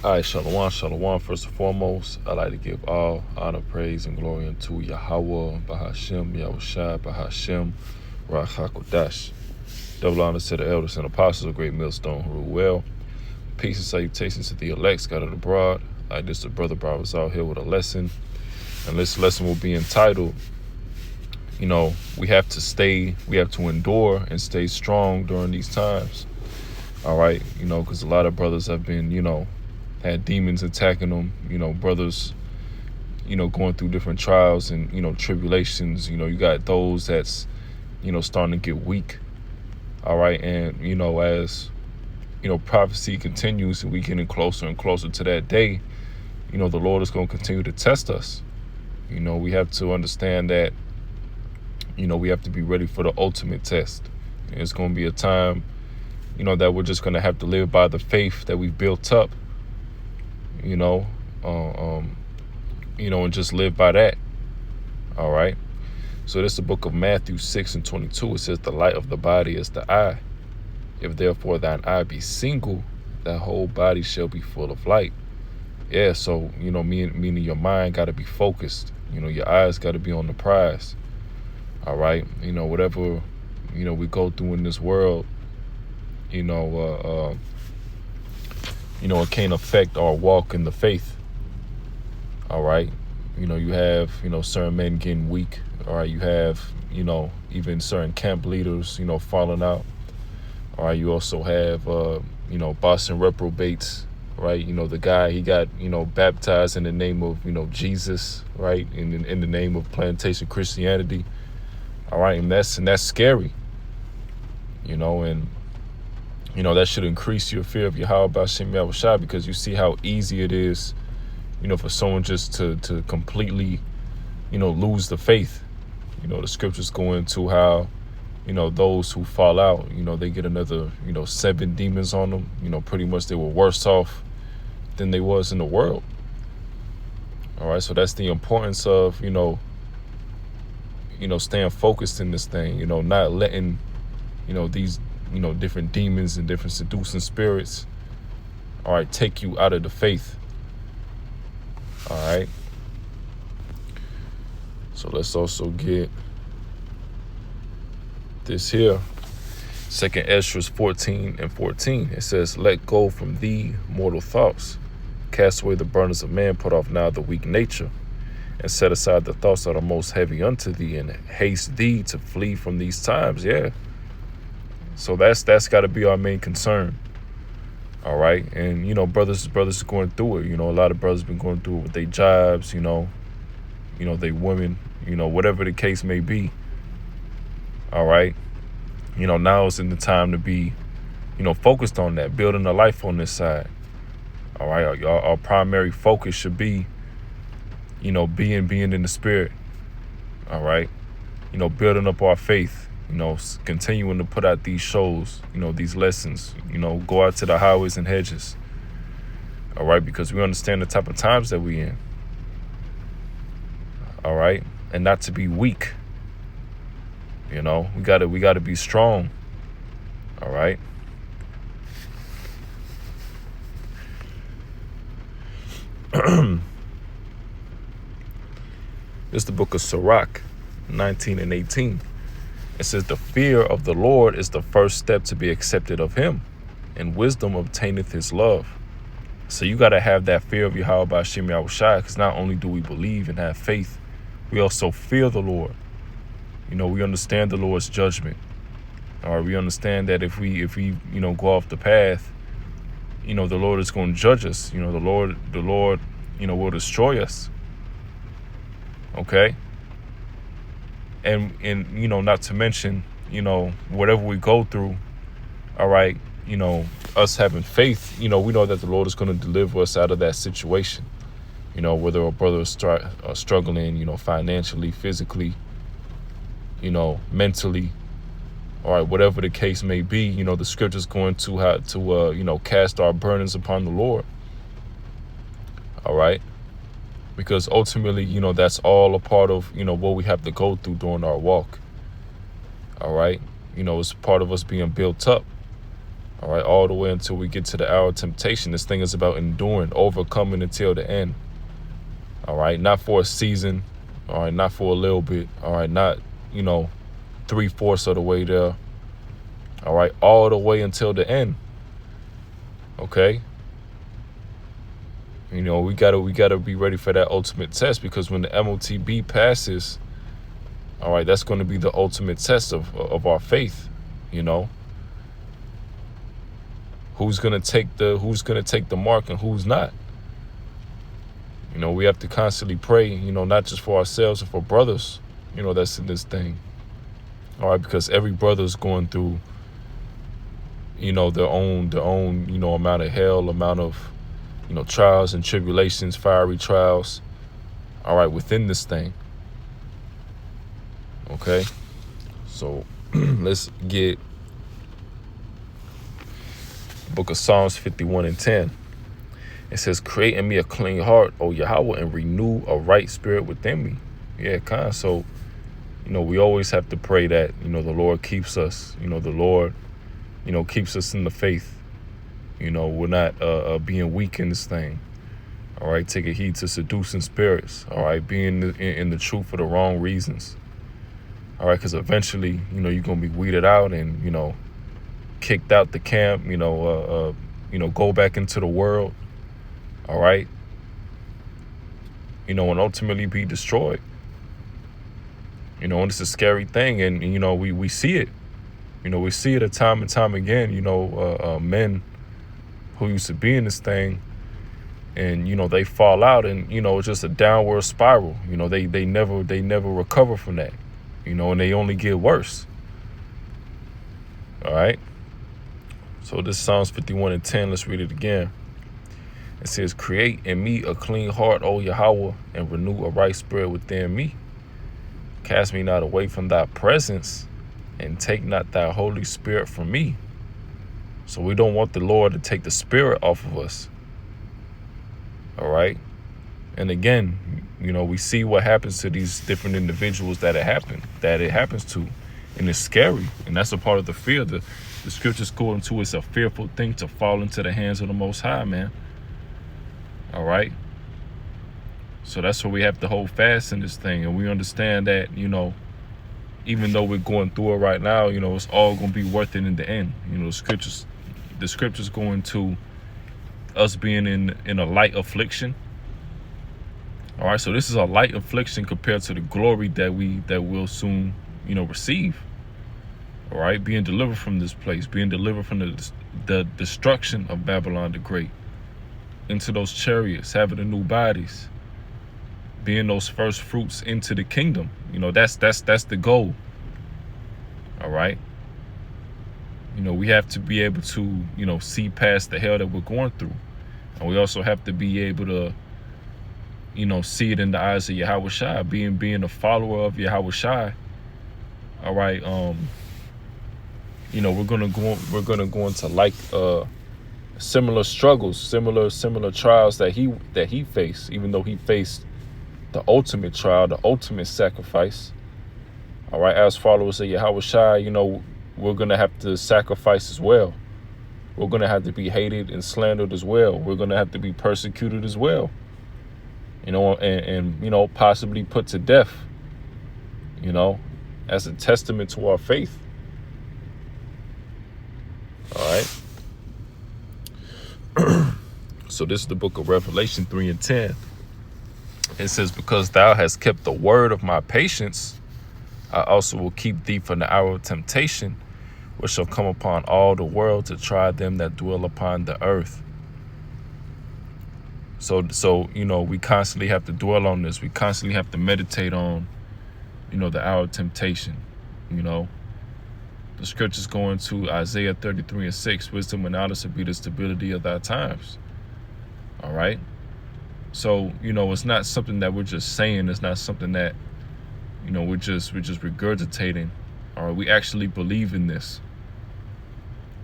All right, shalom, shalom. First and foremost, I'd like to give all honor, praise, and glory unto Yahweh, Bahashem, Yahushua, Bahashem, Rachakodash. Double honor to the elders and apostles of Great Millstone who rule well. Peace and salutations to the elect scattered abroad. This is the brother Brothers out here with a lesson. And this lesson will be entitled, we have to endure and stay strong during these times. All right, because a lot of brothers have been, had demons attacking them, brothers, going through different trials and, tribulations. You got those that's, starting to get weak. All right. And, as, prophecy continues and we getting closer and closer to that day, the Lord is going to continue to test us. We have to understand that, we have to be ready for the ultimate test. It's going to be a time, that we're just going to have to live by the faith that we've built up, and just live by that. All right. So this is the book of Matthew 6:22. It says, the light of the body is the eye. If therefore thine eye be single, thy whole body shall be full of light. Yeah. So, meaning your mind got to be focused. Your eyes got to be on the prize. All right. Whatever, we go through in this world, it can't affect our walk in the faith. All right. You have, certain men getting weak. All right. You have, even certain camp leaders, falling out. All right. You also have, Boston reprobates. Right. The guy, he got, baptized in the name of, Jesus. Right. In the name of plantation Christianity. All right. And that's scary. And that should increase your fear of Yahweh B'Shem Yahushua, because you see how easy it is, for someone just to completely, lose the faith. The scriptures go into how, those who fall out, they get another, 7 demons on them. Pretty much they were worse off than they was in the world. All right. So that's the importance of, staying focused in this thing, not letting, these, different demons and different seducing spirits, all right, take you out of the faith. All right. So let's also get this here. 2nd Esdras 14:14. It says, let go from thee mortal thoughts. Cast away the burdens of man, put off now the weak nature, and set aside the thoughts that are most heavy unto thee, and haste thee to flee from these times. Yeah. So that's got to be our main concern. All right. And, brothers are going through it. A lot of brothers been going through it with their jobs, they women, whatever the case may be. All right. Now is in the time to be, focused on that, building a life on this side. All right. Our primary focus should be, being in the spirit. All right. Building up our faith. Continuing to put out these shows, these lessons, go out to the highways and hedges. All right. Because we understand the type of times that we in. All right. And not to be weak. We gotta be strong. All right. This is the book of Sirach 19:18. It says, the fear of the Lord is the first step to be accepted of him, and wisdom obtaineth his love. So you got to have that fear of Yahweh B'Shem Yahushua, because not only do we believe and have faith, we also fear the Lord. We understand the Lord's judgment. All right, we understand that if we go off the path, the Lord is going to judge us. The Lord, will destroy us. Okay. And not to mention, whatever we go through, all right, us having faith, we know that the Lord is going to deliver us out of that situation. Whether a brother is struggling, financially, physically, mentally, all right, whatever the case may be, the scriptures going to how to, cast our burdens upon the Lord. All right. Because ultimately, that's all a part of, what we have to go through during our walk. All right. It's part of us being built up. All right, all the way until we get to the hour of temptation. This thing is about enduring, overcoming until the end. All right, not for a season. All right, not for a little bit. All right, not, 3/4 of the way there. All right, all the way until the end. Okay. We gotta be ready for that ultimate test, because when the MOTB passes, all right, that's going to be the ultimate test of our faith. Who's gonna take the mark and who's not. We have to constantly pray, not just for ourselves and for brothers, that's in this thing. All right, because every brother is going through, their own, amount of hell, amount of, trials and tribulations, fiery trials, all right, within this thing. Okay, so let's get Book of Psalms 51:10. It says, create in me a clean heart, O Yahweh, and renew a right spirit within me. Yeah, kind of. So, we always have to pray that, the Lord keeps us, the Lord, keeps us in the faith. We're not being weak in this thing. All right, taking heed to seducing spirits. All right, being in the truth for the wrong reasons. All right, because eventually, you're going to be weeded out and, kicked out the camp, go back into the world. All right. And ultimately be destroyed. And it's a scary thing. And, we see it. We see it time and time again, men who used to be in this thing and, they fall out and, it's just a downward spiral. They never recover from that, and they only get worse. All right. So this Psalms 51:10, let's read it again. It says, create in me a clean heart, O Yahweh, and renew a right spirit within me. Cast me not away from thy presence, and take not thy Holy Spirit from me. So we don't want the Lord to take the spirit off of us. All right. And again, we see what happens to these different individuals that it happens to. And it's scary. And that's a part of the fear. The scriptures go into, it's a fearful thing to fall into the hands of the Most High, man. All right. So that's why we have to hold fast in this thing. And we understand that, even though we're going through it right now, it's all going to be worth it in the end. The scriptures go into us being in a light affliction. All right. So this is a light affliction compared to the glory that we'll soon, receive. All right. Being delivered from this place, being delivered from the destruction of Babylon the Great. Into those chariots, having the new bodies, being those first fruits into the kingdom. That's the goal. All right. We have to be able to, see past the hell that we're going through. And we also have to be able to, see it in the eyes of Yahweh Shai, being a follower of Yahweh Shai. All right. We're gonna go into like similar struggles, similar trials that he faced, even though he faced the ultimate trial, the ultimate sacrifice. All right, as followers of Yahweh Shai, we're gonna have to sacrifice as well. We're gonna have to be hated and slandered as well. We're gonna have to be persecuted as well. And possibly put to death. As a testament to our faith. All right. So this is the book of Revelation 3:10. It says, because thou hast kept the word of my patience, I also will keep thee from the hour of temptation, which shall come upon all the world to try them that dwell upon the earth. So we constantly have to dwell on this. We constantly have to meditate on, the hour of temptation. The scriptures go into Isaiah 33:6, wisdom and knowledge will be the stability of thy times. All right. So, it's not something that we're just saying. It's not something that, we're just regurgitating. All right. We actually believe in this.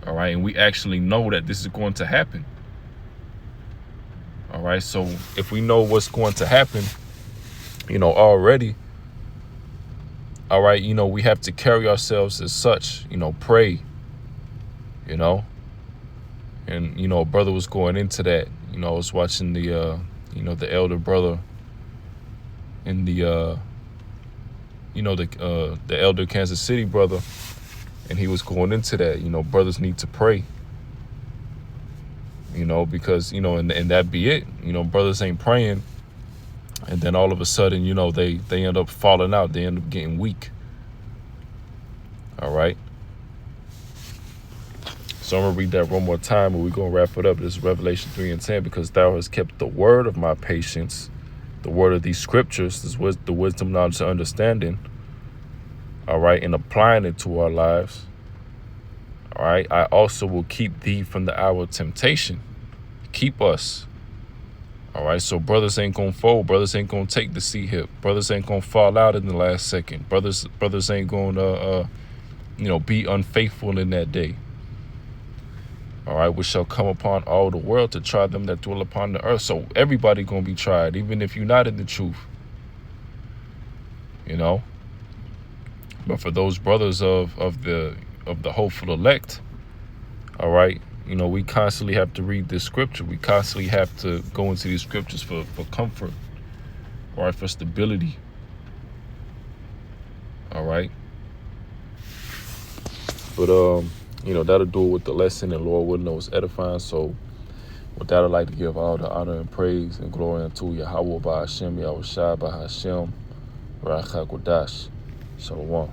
All right. And we actually know that this is going to happen. All right. So if we know what's going to happen, already, all right, we have to carry ourselves as such, pray, And, a brother was going into that. I was watching the, the elder brother in the, the elder Kansas City brother, and he was going into that. Brothers need to pray. Because, and that be it. Brothers ain't praying. And then all of a sudden, they end up falling out. They end up getting weak. All right. So I'm going to read that one more time, and we're going to wrap it up. This is Revelation 3:10. Because thou hast kept the word of my patience, the word of these scriptures, this was the wisdom, knowledge, and understanding. All right. And applying it to our lives. All right. I also will keep thee from the hour of temptation. Keep us. All right. So brothers ain't going to fold. Brothers ain't going to take the C-hip. Brothers ain't going to fall out in the last second. Brothers ain't going to, be unfaithful in that day. All right, which shall come upon all the world to try them that dwell upon the earth. So everybody gonna be tried, even if you're not in the truth. But for those brothers of the hopeful elect, all right, we constantly have to read this scripture. We constantly have to go into these scriptures for comfort, all right, for stability. All right. But that'll do it with the lesson, and Lord willing, it was edifying. So with that, I'd like to give all the honor and praise and glory unto Yahweh, Bahashem, Yahushua, Bahashem, Ruach HaKodesh. Shalom.